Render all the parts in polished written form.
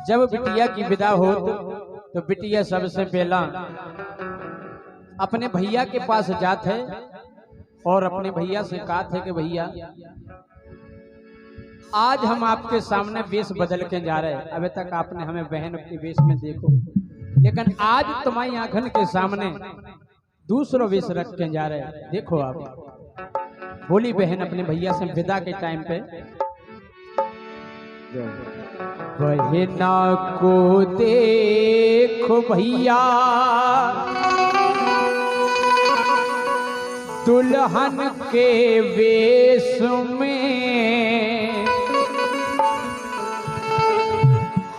जब बिटिया की विदा हो तो बिटिया सबसे पहला अपने भैया के पास जात है और अपने भैया से कहा थे कि भैया आज हम आपके सामने वेश बदल के जा रहे हैं। अभी तक आपने हमें बहन के वेश में देखो, लेकिन आज तुम्हारी आंखन के सामने दूसरा वेश रख के जा रहे हैं। देखो आप बोली बहन अपने भैया से विदा के टाइम पे, बहना को देखो भैया दुल्हन के वेश में,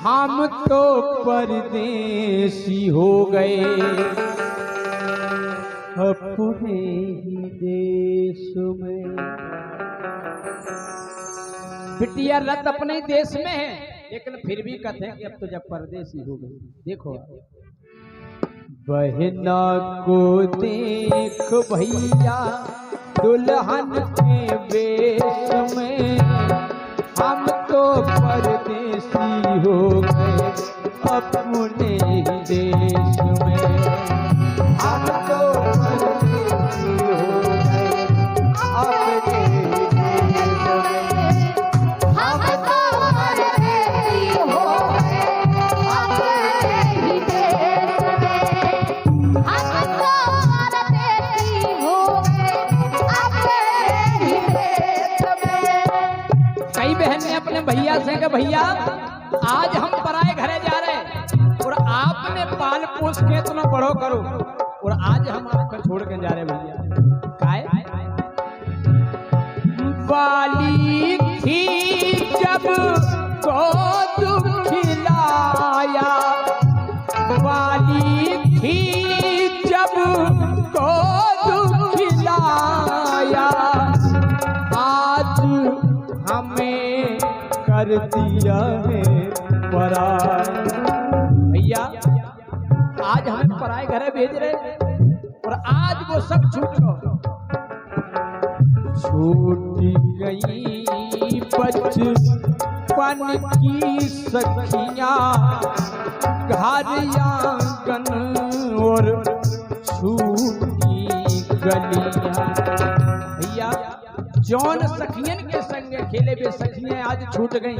हम तो परदेसी हो गए अपने ही देश में। बिटिया रत अपने देश में है, लेकिन फिर भी कहते हैं कि अब तो जब परदेसी हो गए। देखो बहना को देख भैया दुल्हन के वेश में, हम तो परदेसी हो गए अपने ही देश में। हम तो परदेसी हो गए अपने ही देश में। हम तो परदेसी हो गए अपने ही देश में। हम तो परदेसी हो गए अपने ही देश में। कई बहन ने अपने भैया से कहा भैया आज हम पराए घरे जा रहे हैं और आपने पाल पोस के इतना बड़ो करो और आज हम आपको छोड़ के जा रहे भैया। काय बाली थी जब को खिलाया, बाली थी जब को खिलाया, आज हमें कर दिया है पराए। भैया आज हमें पराए घरे भेज रहे और आज वो सब छूट गई बचपन की सखियां घर आंगन और छूटी गलियां। भैया जौन सखियन के संग खेले वे सखियां आज छूट गई,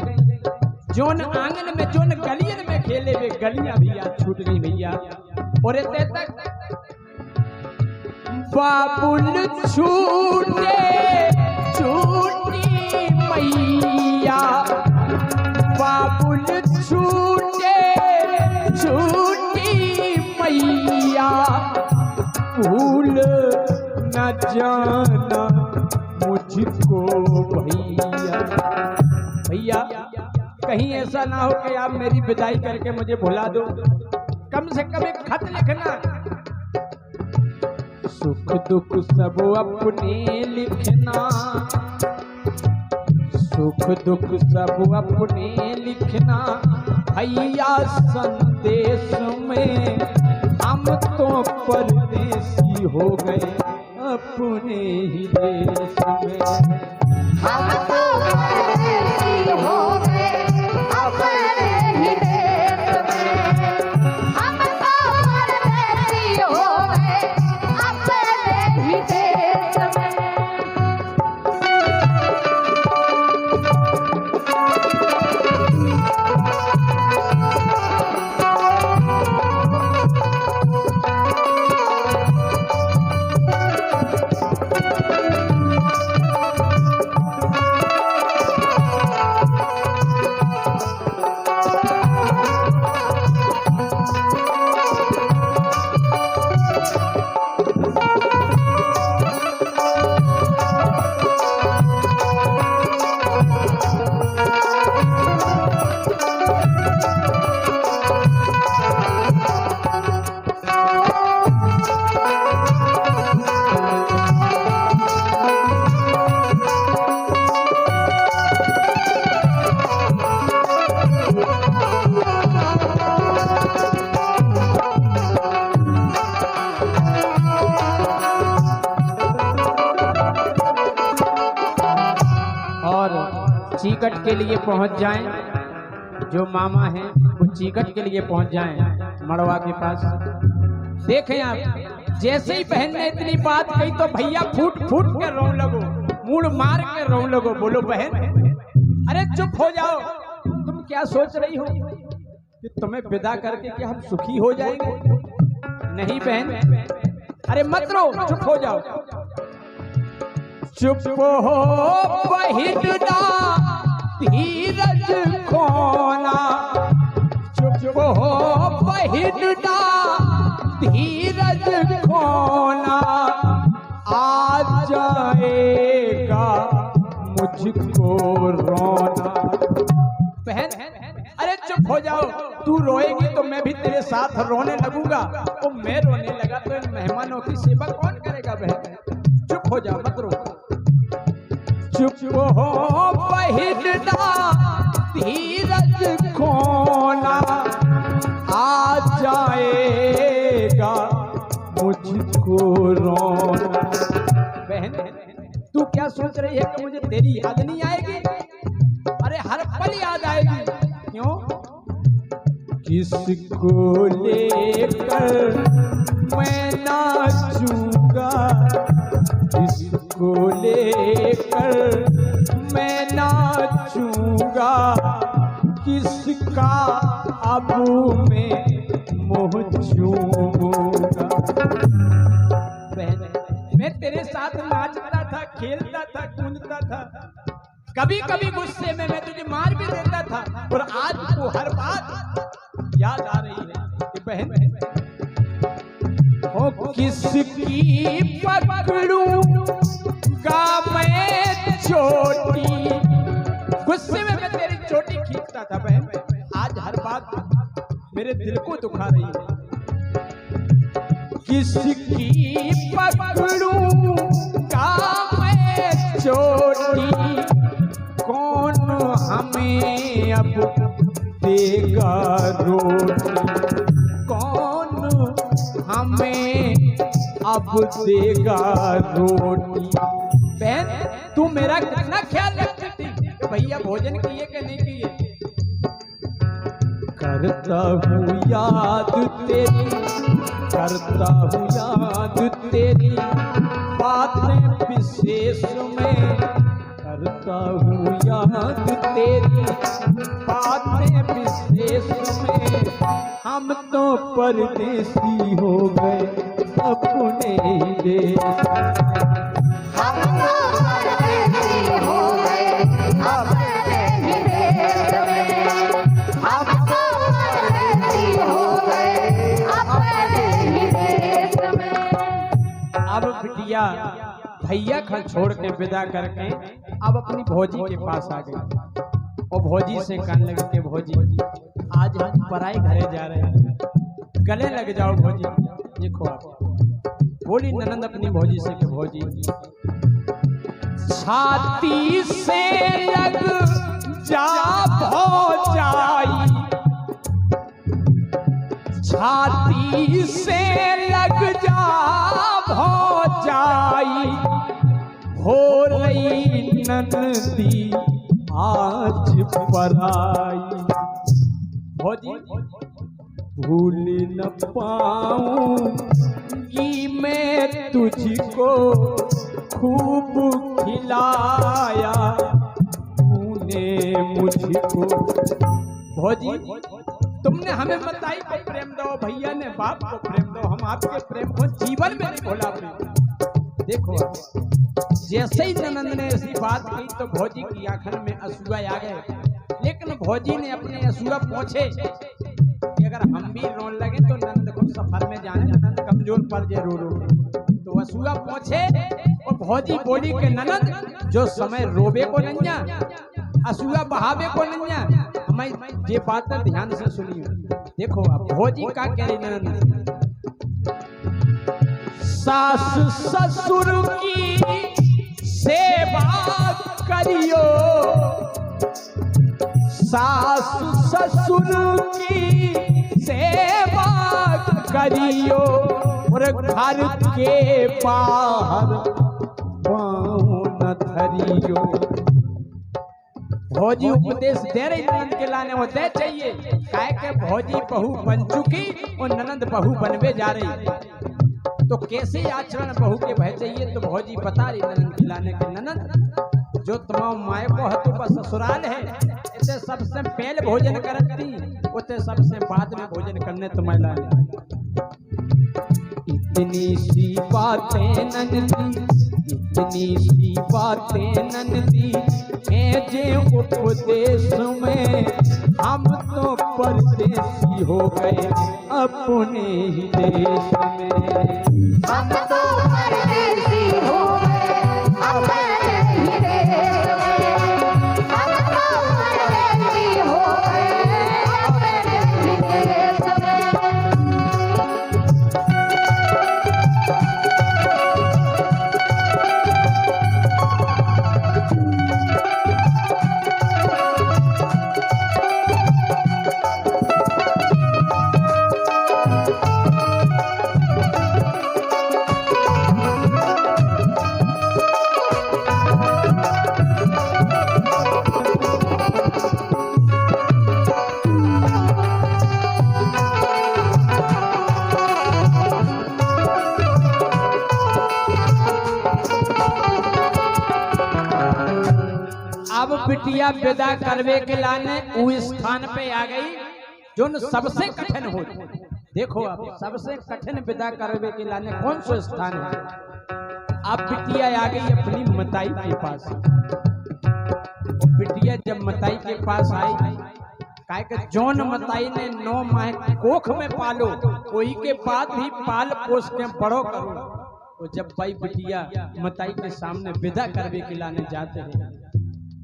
जौन आंगन में जौन गलियन में खेले वे गलियां भी आज छूट गई भैया। और इतने तक बाबुल छूटे छूटी मैया, बाबुल छूटे छूटी मैया, भूल न जाना मुझको भैया। भैया कहीं ऐसा ना हो कि आप मेरी विदाई करके मुझे भुला दो, कम से कम एक खत लिखना। सुख दुख सब अपने लिखना, सुख दुख सब अपने लिखना भैया संदेश में, हम तो परदेसी हो गए अपने ही देश में। हम तो परदेसी हो गए अपने ही देश में। हम तो परदेसी हो गए अपने ही देश में। चीकट के लिए पहुंच जाएं जो मामा हैं वो चिकट के लिए पहुंच जाएं मड़वा के पास। देखें आप, जैसे ही बहन ने इतनी बात कही तो भैया फूट फूट के रो लगो, मुड़ मार के रो लगो। बोलो बहन, अरे चुप हो जाओ, तुम क्या सोच रही हो कि तुम्हें विदा करके क्या हम सुखी हो जाएंगे? नहीं बहन, अरे मत रो, चुप हो जाओ। चुप हो बहिना धीरज खोना, चुप हो बहिना धीरज खोना, आ जाएगा मुझको रोना। बहन, अरे चुप हो जाओ, तू रोएगी तो मैं भी तेरे साथ रोने लगूंगा। तो मैं रोने लगा तो इन मेहमानों की सेवा कौन करेगा? बहन चुप हो जाओ, मत रो। चुप हो बहिना धीरज खोना, आ जाएगा मुझको रोना। बहन, तू क्या सोच रही है कि मुझे तेरी याद नहीं आएगी? अरे हर पल याद आएगी। क्यों? किसको लेकर मैं नाचूंगा, किसको लेकर मैं नाचूंगा, किसका अब मैं मोह चूमूंगा। बहन, मैं तेरे साथ नाचता था, खेलता था, कूदता था, कभी कभी गुस्से में मैं तुझे मार भी देता था, और आज तो हर बात याद आ रही है कि बहन ओ किसकी पकड़ूंगा मैं चोटी। गुस्से में मैं तेरी चोटी खींचता था बहन, आज हर बात मेरे दिल को दुखा रही है। किसकी पकड़ूंगा मैं चोटी, कौन हमें अब देगा रोटी, कौन हमें अब देगा रोटी। बहन, तू मेरा कितना ख्याल रखती थी, भैया भोजन किए कि नहीं किए? करता हूँ याद तेरी, करता हूँ याद तेरी बातें विशेष में, करता हूँ याद तेरी बातें विशेष में। हम तो परदेसी हो गए अपने ही देश, हम तो परदेसी हो गए अपने ही देश में, हम तो परदेसी हो गए अपने ही देश में। अब बिटिया भैया घर छोड़ के विदा करके अब अपनी भौजी के पास आ गई, और भौजी से कहने लगे कि भौजी आज हम पराई घरे जा रहे हैं, गले लग जाओ भौजी। देखो आप, बोली ननंद अपनी भौजी से कि भौजी छाती से लग जा भौजाई, छाती से लग जा भौजाई, हो रही ननदी आज पराई। भौजी भूल न पाऊंगी मैं तुझको, खूब खिलाया तूने मुझको। भौजी तुमने हमें बताई को प्रेम दो, भैया ने बाप को प्रेम दो, हम आपके प्रेम को जीवन में नहीं भुला पाएंगे। देखो जैसे ही ननंद ने ऐसी बात की तो भौजी की आंखों में असूआ आ गए, लेकिन भौजी ने अपने असूआ पोंछे कि अगर हम भी रोने लगे तो नंद को सफर में जाने, नंद कमजोर पड़ जाए रो रो। तो असूआ पोंछे और भौजी बोली के ननद जो समय रोबे को नन्या, असूआ बहावे को नन्या। हमें ये बात ध्यान से सुनिए। देखो अब भौजी का कह रही ननंद, सास ससुर की सेवा करियो, सास ससुर की सेवा करियो, और घर के बाहर पाँव न धरियो। भौजी उपदेश दे रही ननद के लाने, वो दे चाहिए काहे के भौजी बहू बन चुकी और ननद बहू बनवे जा रही, तो कैसे आचरण बहू के भय चाहिए। तो भौजी बता रही ननद के लाने के, ननद जो तमाम माए को हतु का ससुराल है, इसे सबसे पहले भोजन करती, उसे सबसे बाद में भोजन करने तुम्हें लाने। इतनी सी बातें ननदी, इतनी सी बातें ननदी हैं जे उपदेश में, हम तो परदेसी हो गए अपने ही देश में। हम तो परदेसी हो गए अपने ही देश में, हम तो परदेसी हो गए अपने ही देश में। अब बिटिया विदा करवे के लाने उस स्थान पे आ गई जो सबसे कठिन हो। देखो अब सबसे कठिन विदा करवे के लाने कौन सा स्थान है। अब बिटिया आ गई अपनी मताई के पास। बिटिया जब मताई के पास आई, काहे के जौन मताई ने 9 माह कोख में पालो, कोई के बाद भी पाल पोस के बड़ो करो। वो जब भाई बिटिया मताई के सामने विदा करवे के लाने जाते हैं,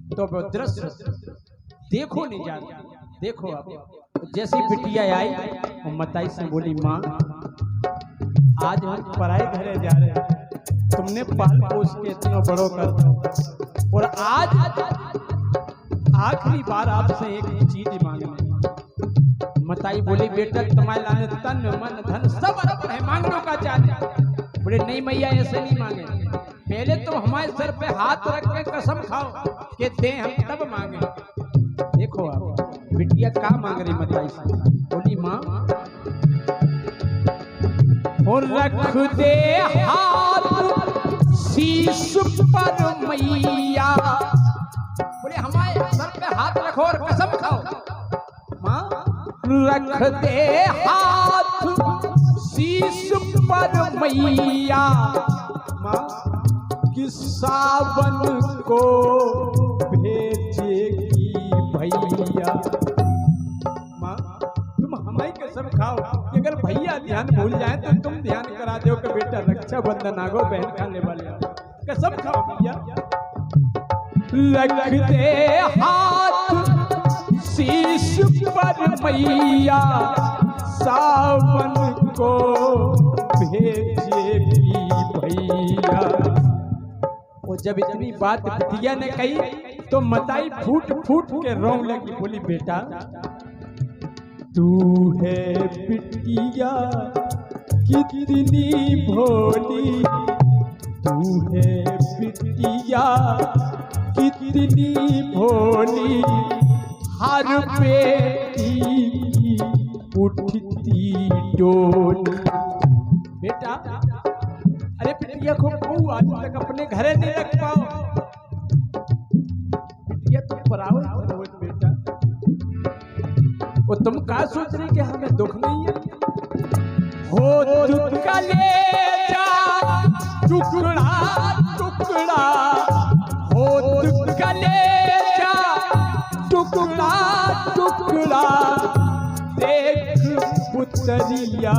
तो वो दृश्य देखो नहीं जाता। देखो अब जैसी बिटिया आई, वो मताई से बोली, माँ आज हम पराए घरे जा रहे हैं, तुमने पाल पोस के इतना बड़ो कर दो, और आज आखिरी बार आपसे एक चीज मांगने। मताई बोली, बेटा तुम्हारे लाने तन मन धन सब अर्पण है, मांगने का चाहते। बोले नहीं मैया ऐसे नहीं मांगे, पहले तो हमारे सर पे हाथ रख के कसम खाओ कि दे, हम तब मांगे। देखो आप बिटिया क्या मांग रही मताई से। बोली, माँ और रख दे हाथ शीश पर मैया। बोले हमारे सर पे हाथ रखो और कसम खाओ। माँ रख दे हाथ शीश पर मैया, माँ कि सावन को भेजेगी भैया। माँ तुम हमारी कसम खाओ कि अगर भैया ध्यान भूल जाए तो तुम ध्यान करा दो कि बेटा रक्षा बंधन आगो बहन खाने वाले, कसम खाओ भैया। रख दे हाथ शीश पर मैया, सावन को भेजेगी भैया। और जब इतनी बात बिटिया ने कही तो मताई फूट फूट के रोने लगी। बोली, बेटा तू है बिटिया कितनी भोली, तू है बिटिया कितनी भोली, हर बेटी की उठती डोली। बेटा अरे बिटिया को क्यों आज तक अपने घरे नहीं रख पाओ। बिटिया तुम पराओ बेटा, वो तुम क्या सोच रही कि हमें दुख नहीं है। हो दुख का ले जा टुकड़ा टुकड़ा, हो दुख का ले जा टुकड़ा टुकड़ा, देख पुतरिया